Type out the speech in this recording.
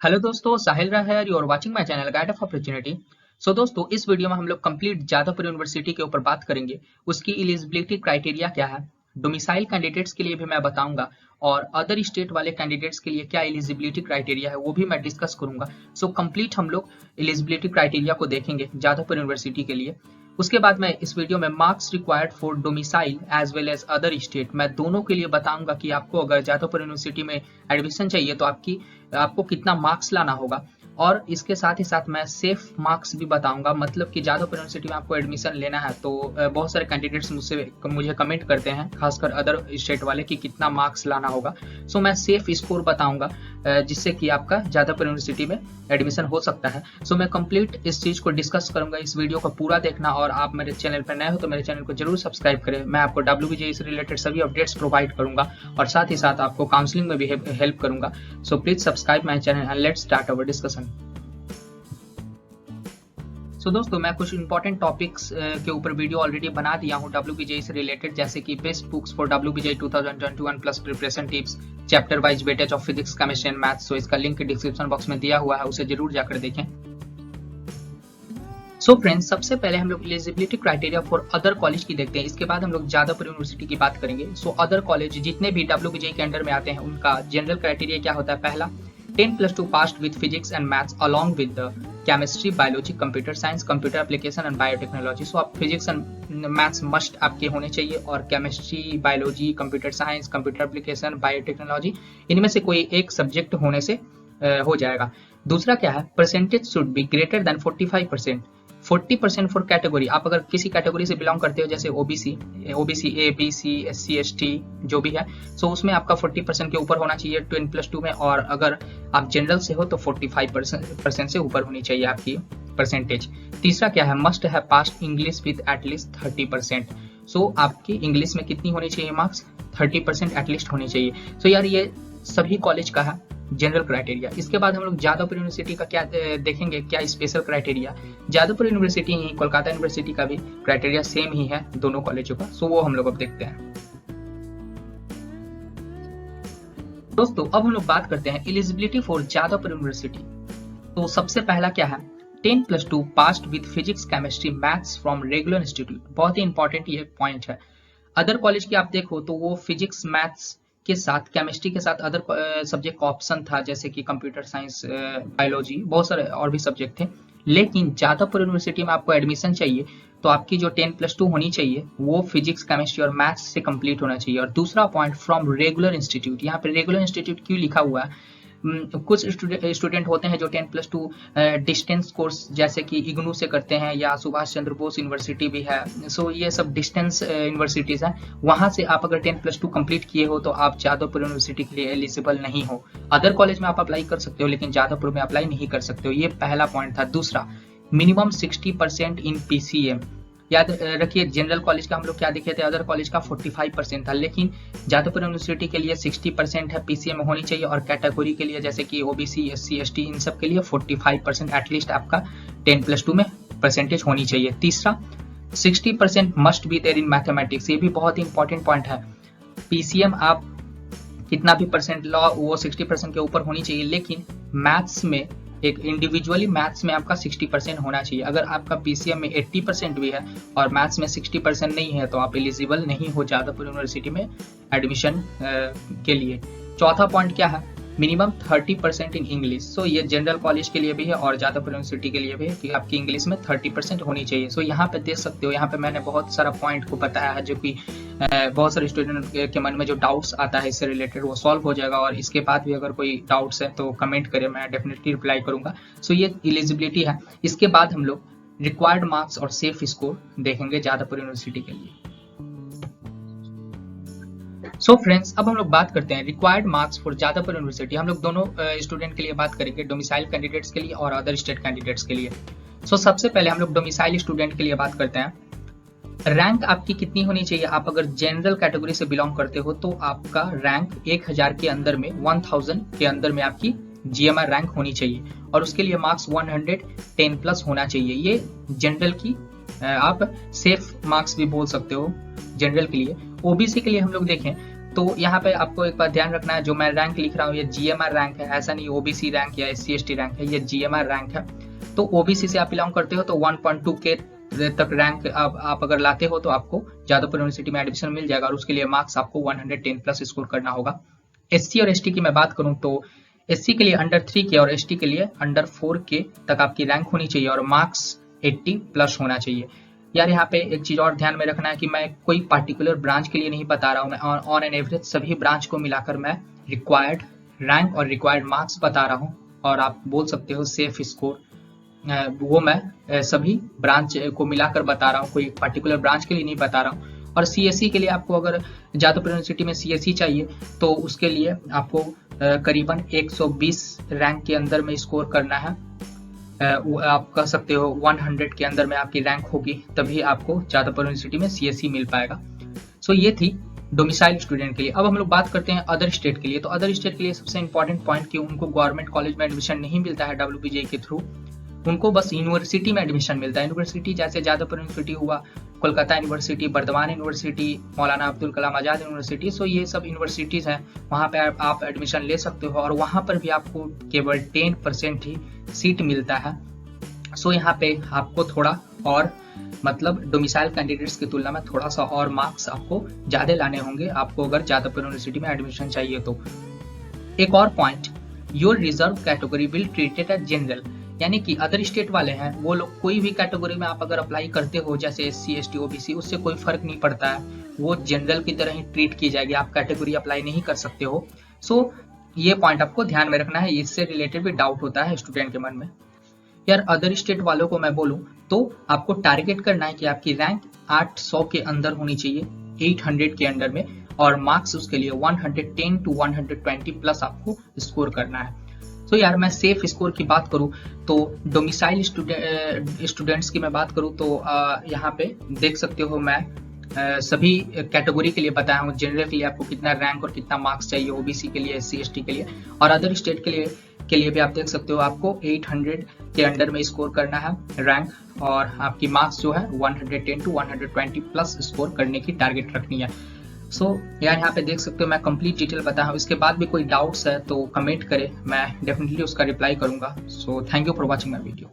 Hello दोस्तों, साहिल रहा है। You are watching my channel guide of opportunity. So दोस्तों, इस वीडियो में हम लोग कंप्लीट जादवपुर यूनिवर्सिटी के ऊपर बात करेंगे। उसकी एलिजिबिलिटी क्राइटेरिया क्या है, डोमिसाइल कैंडिडेट्स के लिए भी मैं बताऊंगा, और अदर स्टेट वाले कैंडिडेट्स के लिए क्या एलिजिबिलिटी क्राइटेरिया है वो भी मैं डिस्कस करूंगा। सो कंप्लीट हम लोग एलिजिबिलिटी क्राइटेरिया को देखेंगे जादवपुर यूनिवर्सिटी के लिए। उसके बाद मैं इस वीडियो में marks required for domicile as well as other state, मैं दोनों के लिए बताऊंगा कि आपको अगर जादवपुर यूनिवर्सिटी में एडमिशन चाहिए तो आपको कितना मार्क्स लाना होगा। और इसके साथ ही साथ मैं सेफ मार्क्स भी बताऊंगा, मतलब कि जादवपुर यूनिवर्सिटी में आपको एडमिशन लेना है तो बहुत सारे कैंडिडेट्स मुझे कमेंट करते हैं, खासकर अदर स्टेट वाले, कि कितना मार्क्स लाना होगा। सो मैं सेफ स्कोर बताऊंगा जिससे कि आपका जादवपुर यूनिवर्सिटी में एडमिशन हो सकता है। सो मैं कंप्लीट इस चीज को डिस्कस करूंगा। इस वीडियो को पूरा देखना, और आप मेरे चैनल पर नए हो तो मेरे चैनल को जरूर सब्सक्राइब करें। मैं आपको WBJ से रिलेटेड सभी अपडेट्स प्रोवाइड करूंगा और साथ ही साथ आपको काउंसलिंग में भी हेल्प करूंगा। So please subscribe my channel and let's start our discussion. So दोस्तों, मैं कुछ इंपॉर्टेंट टॉपिक्स के ऊपर वीडियो ऑलरेडी बना दिया हूँ WBJ से रिलेटेड, जैसे कि best books for WBJ 2021 plus preparation tips, chapter wise weightage of physics, chemistry and maths. So इसका लिंक डिस्क्रिप्शन बॉक्स में दिया हुआ है, उसे जरूर जाकर देखें। सो फ्रेंड्स, सबसे पहले हम लोग eligibility criteria for other college की देखते हैं, इसके बाद हम लोग जादवपुर यूनिवर्सिटी की बात करेंगे। सो अदर कॉलेज जितने भी WBJ के अंडर में आते हैं उनका जनरल क्राइटेरिया क्या होता है। पहला, 10+2 passed with physics and maths along with the chemistry, biology, computer science, computer application and biotechnology. So आप फिजिक्स एंड मैथ्स मस्ट आपके होने चाहिए, और chemistry, biology, computer science, computer application, biotechnology, इनमें से कोई एक सब्जेक्ट होने से हो जाएगा। दूसरा क्या है, percentage should be greater than 45%। 40% for category, आप अगर किसी कैटेगरी से बिलोंग करते हो, जैसे OBC A B C SC ST जो भी है, सो उसमें आपका 40% के ऊपर होना चाहिए 10+2 में, और अगर आप जनरल से हो तो 45% से ऊपर होनी चाहिए आपकी परसेंटेज। तीसरा क्या है, must have passed English with at least 30%। सो आपकी इंग्लिश में कितनी होनी चाहिए मार्क्स, 30% एटलीस्ट होनी चाहिए। सो यार, ये सभी कॉलेज का है जनरल क्राइटेरिया। इसके बाद हम लोग जादवपुर यूनिवर्सिटी का क्या देखेंगे, क्या स्पेशल क्राइटेरिया। जादवपुर यूनिवर्सिटी ही कोलकाता यूनिवर्सिटी का भी क्राइटेरिया सेम ही है दोनों कॉलेजों का। सो वो हम लोग अब देखते हैं। दोस्तों, अब हम लोग बात करते हैं एलिजिबिलिटी फॉर जादवपुर यूनिवर्सिटी। तो सबसे पहला क्या है, 10+2 passed with physics, chemistry, maths from regular institute. बहुत ही इंपॉर्टेंट ये पॉइंट है। अदर कॉलेज की आप देखो तो वो फिजिक्स, मैथ्स के साथ, केमिस्ट्री के साथ अदर सब्जेक्ट का ऑप्शन था, जैसे कि कंप्यूटर साइंस, बायोलॉजी, बहुत सारे और भी सब्जेक्ट थे। लेकिन जादवपुर यूनिवर्सिटी में आपको एडमिशन चाहिए तो आपकी जो 10+2 होनी चाहिए वो फिजिक्स, केमिस्ट्री और मैथ्स से कंप्लीट होना चाहिए। और दूसरा पॉइंट, फ्रॉम रेगुलर इंस्टीट्यूट। यहाँ पे रेगुलर इंस्टीट्यूट क्यों लिखा हुआ है, कुछ स्टूडेंट होते हैं जो 10+2 डिस्टेंस कोर्स जैसे कि इग्नू से करते हैं, या सुभाष चंद्र बोस यूनिवर्सिटी भी है। सो ये सब डिस्टेंस यूनिवर्सिटीज हैं, वहां से आप अगर 10+2 कंप्लीट किए हो तो आप जादवपुर यूनिवर्सिटी के लिए एलिजिबल नहीं हो। अदर कॉलेज में आप अप्लाई कर सकते हो, लेकिन जादवपुर में अप्लाई नहीं कर सकते हो। ये पहला पॉइंट था। दूसरा, मिनिमम 60% इन PCM। याद रखिए, जनरल कॉलेज का हम लोग क्या देखे थे, अदर कॉलेज का 45% था, लेकिन जादवपुर यूनिवर्सिटी के लिए 60% है, PCM होनी चाहिए। और कैटेगरी के लिए जैसे कि OBC, SC ST, इन सब के लिए 45% एटलीस्ट आपका 10+2 में परसेंटेज होनी चाहिए। तीसरा, 60% must be there in mathematics. ये भी बहुत ही इंपॉर्टेंट पॉइंट है। PCM आप कितना भी परसेंट लो, वो 60% के ऊपर होनी चाहिए, लेकिन मैथ्स में, एक इंडिविजुअली मैथ्स में आपका 60% होना चाहिए। अगर आपका PCM में 80% भी है और मैथ्स में 60% नहीं है तो आप एलिजिबल नहीं हो जादवपुर यूनिवर्सिटी में एडमिशन के लिए। चौथा पॉइंट क्या है, मिनिमम 30% इन इंग्लिश। सो ये जनरल कॉलेज के लिए भी है और जादवपुर यूनिवर्सिटी के लिए भी है कि आपकी इंग्लिश में 30% होनी चाहिए। सो यहाँ पे देख सकते हो, यहाँ पे मैंने बहुत सारा पॉइंट को बताया है जो कि बहुत सारे स्टूडेंट के मन में जो डाउट्स आता है इससे रिलेटेड वो सॉल्व हो जाएगा। और इसके बाद भी अगर कोई डाउट्स है तो कमेंट करें, मैं डेफिनेटली रिप्लाई करूंगा। सो ये एलिजिबिलिटी है। इसके बाद हम लोग रिक्वायर्ड मार्क्स और सेफ स्कोर देखेंगे जादवपुर यूनिवर्सिटी के लिए। सो फ्रेंड्स, अब हम लोग बात करते हैं required marks for Jadavpur university. हम लोग दोनों स्टूडेंट के लिए बात करेंगे, डोमिसाइल कैंडिडेट्स के लिए और अदर स्टेट कैंडिडेट्स के लिए। सो सबसे पहले हम लोग डोमिसाइल स्टूडेंट के लिए बात करते हैं। रैंक आपकी कितनी होनी चाहिए, आप अगर जनरल कैटेगरी से बिलोंग करते हो तो आपका रैंक 1000 के अंदर में, 1000 के अंदर में आपकी GMR रैंक होनी चाहिए, और उसके लिए मार्क्स 110+ होना चाहिए। ये जनरल की आप सेफ मार्क्स भी बोल सकते हो जनरल के लिए। OBC के लिए हम लोग देखें तो यहाँ पे आपको एक बात ध्यान रखना है, जो मैं रैंक लिख रहा हूँ ये जीएमआर रैंक है, ऐसा नहीं ओबीसी रैंक या एससी एसटी रैंक है, ये जीएमआर रैंक है। तो ओबीसी से आप बिलोंग करते हो तो 1.2 के तक रैंक आप अगर लाते हो तो आपको जादवपुर यूनिवर्सिटी में एडमिशन मिल जाएगा, और उसके लिए मार्क्स आपको 110 प्लस स्कोर करना होगा। एससी और एसटी की मैं बात करूं तो एससी के लिए अंडर 3 के और एसटी के लिए अंडर 4 के तक आपकी रैंक होनी चाहिए और मार्क्स 80 प्लस होना चाहिए। यार यहाँ पे एक चीज और ध्यान में रखना है कि मैं कोई पार्टिकुलर ब्रांच के लिए नहीं बता रहा हूँ, मैं ऑन एन एवरेज सभी ब्रांच को मिलाकर मैं रिक्वायर्ड रैंक और रिक्वायर्ड मार्क्स बता रहा हूँ, और आप बोल सकते हो सेफ स्कोर, वो मैं सभी ब्रांच को मिलाकर बता रहा हूँ, कोई पर्टिकुलर ब्रांच के लिए नहीं बता रहा हूँ। और सीएससी के लिए आपको अगर जादवपुर यूनिवर्सिटी में सीएससी चाहिए तो उसके लिए आपको करीबन 120 रैंक के अंदर में स्कोर करना है। आप कह सकते हो 100 के अंदर में आपकी रैंक होगी, तभी आपको जादवपुर यूनिवर्सिटी में सीएससी मिल पाएगा। सो ये थी डोमिसाइल स्टूडेंट के लिए। अब हम लोग बात करते हैं अदर स्टेट के लिए। तो अदर स्टेट के लिए सबसे इंपॉर्टेंट पॉइंट कि उनको गवर्नमेंट कॉलेज में एडमिशन नहीं मिलता है WPJE के थ्रू, उनको बस यूनिवर्सिटी में एडमिशन मिलता है। यूनिवर्सिटी जैसे जादवपुर यूनिवर्सिटी हुआ, कोलकाता यूनिवर्सिटी, बर्दवान यूनिवर्सिटी, मौलाना अब्दुल कलाम आजाद यूनिवर्सिटी, सो ये सब यूनिवर्सिटीज हैं, वहाँ पे आप एडमिशन ले सकते हो, और वहाँ पर भी आपको केवल 10% ही सीट मिलता है। सो यहाँ पे आपको थोड़ा और मतलब डोमिसाइल कैंडिडेट्स की तुलना में थोड़ा सा और मार्क्स आपको ज्यादा लाने होंगे आपको अगर जादवपुर यूनिवर्सिटी में एडमिशन चाहिए तो। एक और point, your reserve category will treated as general, यानी कि अदर स्टेट वाले हैं वो लोग कोई भी कैटेगरी में आप अगर अप्लाई करते हो जैसे एससी एसटी ओबीसी, उससे कोई फर्क नहीं पड़ता है, वो जनरल की तरह ही ट्रीट की जाएगी, आप कैटेगरी अप्लाई नहीं कर सकते हो। सो ये पॉइंट आपको ध्यान में रखना है, इससे रिलेटेड भी डाउट होता है स्टूडेंट के मन में। यार अदर स्टेट वालों को मैं बोलूं तो आपको टारगेट करना है कि आपकी रैंक 800 के अंदर होनी चाहिए, 800 के अंडर में, और मार्क्स उसके लिए 110 to 120 प्लस आपको स्कोर करना है। तो यार मैं सेफ स्कोर की बात करूं तो डोमिसाइल स्टूडेंट्स की मैं बात करूं तो यहाँ पे देख सकते हो मैं सभी कैटेगरी के लिए बताया हूँ, जनरल के लिए आपको कितना रैंक और कितना मार्क्स चाहिए, ओबीसी के लिए, एससी एसटी के लिए, और अदर स्टेट के लिए भी आप देख सकते हो आपको 800 के अंडर में स्कोर करना है रैंक, और आपकी मार्क्स जो है 110 to 120 प्लस स्कोर करने की टारगेट रखनी है। सो यार यहाँ पे देख सकते हो मैं कंप्लीट डिटेल बताया हूँ, इसके बाद भी कोई डाउट्स है तो कमेंट करें, मैं डेफिनेटली उसका रिप्लाई करूंगा। So thank you for watching my video.